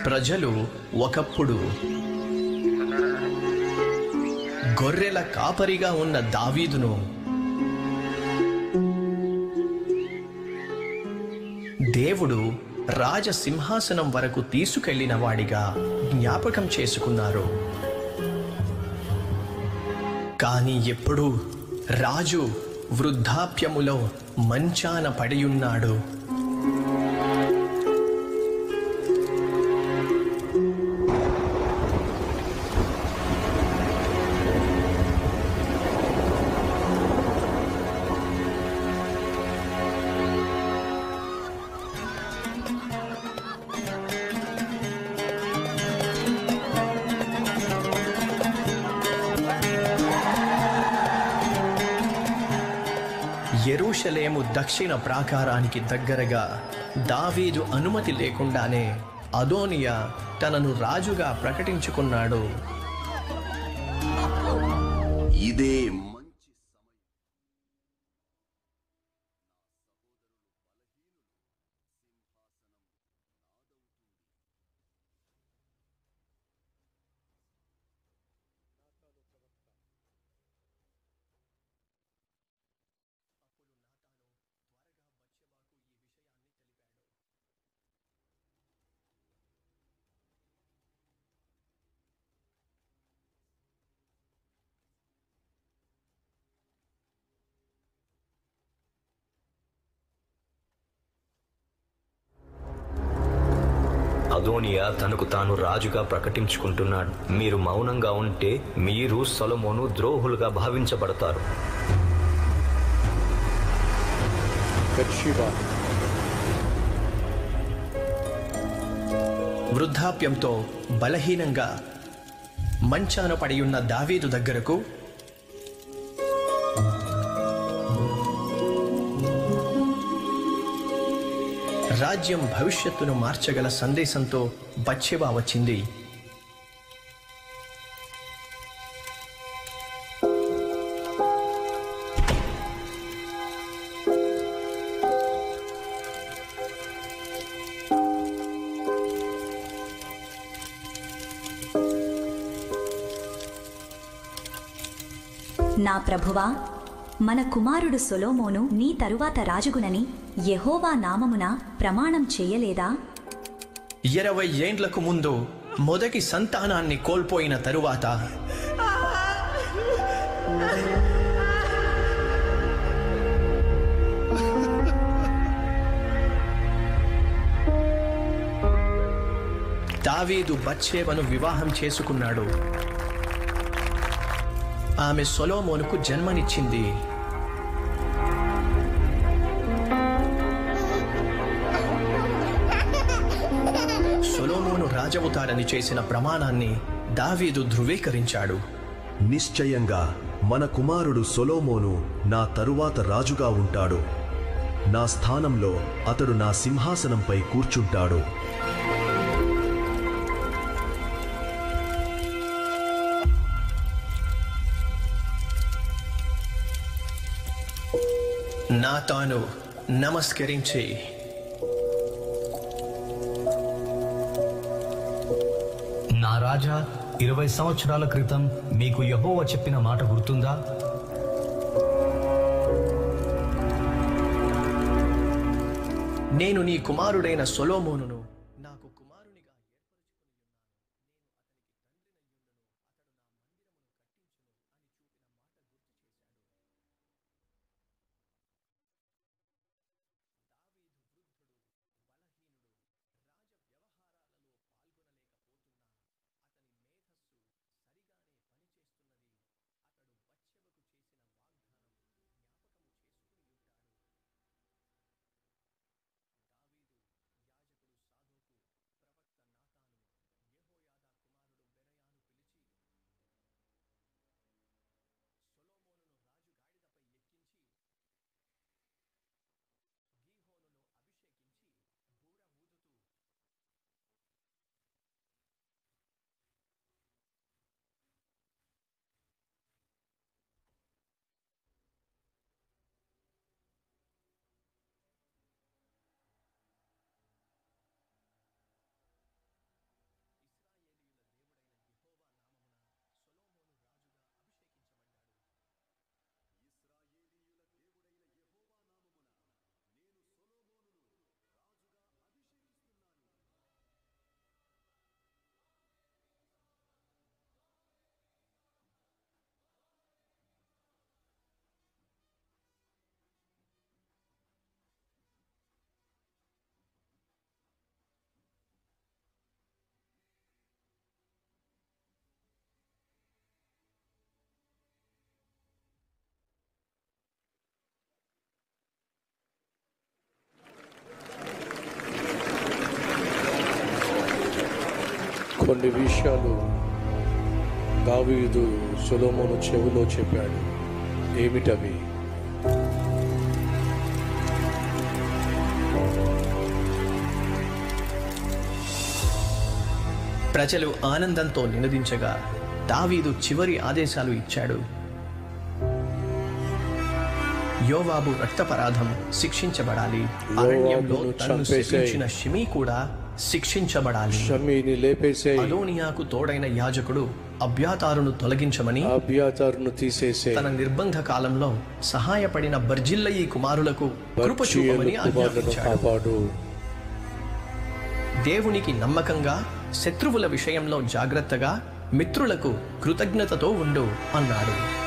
ప్రజలు ఒకప్పుడు గొర్రెల కాపరిగా ఉన్న దావీదును దేవుడు రాజసింహాసనం వరకు తీసుకెళ్లిన వాడిగా జ్ఞాపకం చేసుకున్నారు. కానీ ఎప్పుడు రాజు వృద్ధాప్యములో మంచాన పడియున్నాడు. యెరూషలేము దక్షిణ ప్రాకారానికి దగ్గరగా దావీదు అనుమతి లేకుండానే అదోనియా తనను రాజుగా ప్రకటించుకున్నాడు. ఇదే అదోనియా తనకు తాను రాజుగా ప్రకటించుకుంటున్నాడు. మీరు మౌనంగా ఉంటే మీరు సొలొమోను ద్రోహులుగా భావించబడతారు. వృద్ధాప్యంతో బలహీనంగా మంచాన పడియున్న దావీదు దగ్గరకు రాజ్యం భవిష్యత్తును మార్చగల సందేశంతో బత్షెబా వచ్చింది. నా ప్రభువా, మన కుమారుడు సొలొమోను నీ తరువాత రాజుగునని యెహోవా నామమున ప్రమాణం చేయలేదా? 20 ఏండ్లకు ముందు మొదటి సంతానాన్ని కోల్పోయిన తరువాత దావీదు బత్షెబను వివాహం చేసుకున్నాడు. ఆమె సొలొమోనుకు జన్మనిచ్చింది. సొలొమోను రాజవుతాడని చేసిన ప్రమాణాన్ని దావీదు ధృవీకరించాడు. నిశ్చయంగా మన కుమారుడు సొలొమోను నా తరువాత రాజుగా ఉంటాడు. నా స్థానంలో అతడు నా సింహాసనంపై కూర్చుంటాడు. నాతాను నమస్కరించి, నా రాజా, 20 సంవత్సరాల క్రితం మీకు యెహోవా చెప్పిన మాట గుర్తుందా? నేను నీ కుమారుడైన సొలొమోనును నాకు కుమారునిగా కొన్ని విషయాలు దావీదు సొలొమోను చెవిలో చెప్పాడు. ఏమిటవి? ప్రజలు ఆనందంతో నినదించగా దావీదు చివరి ఆదేశాలు ఇచ్చాడు. యోవాబు రక్తపరాధం శిక్షించబడాలి. అరణ్యంలో తనను శిక్షించిన షిమీ కూడా శిక్షించబడాలి. షమీని లేపేసే. అదోనియాకు తోడైన యాజకుడు అబ్యాతారును తొలగించమని, అబ్యాతారును తీసేసే. తన నిర్బంధ కాలంలో సహాయపడిన బర్జిల్లయి కుమారులకు కృప చూపమని ఆజ్ఞాపించాడు. దేవునికి నమ్మకంగా, శత్రువుల విషయంలో జాగ్రత్తగా, మిత్రులకు కృతజ్ఞతతో ఉండు అన్నాడు.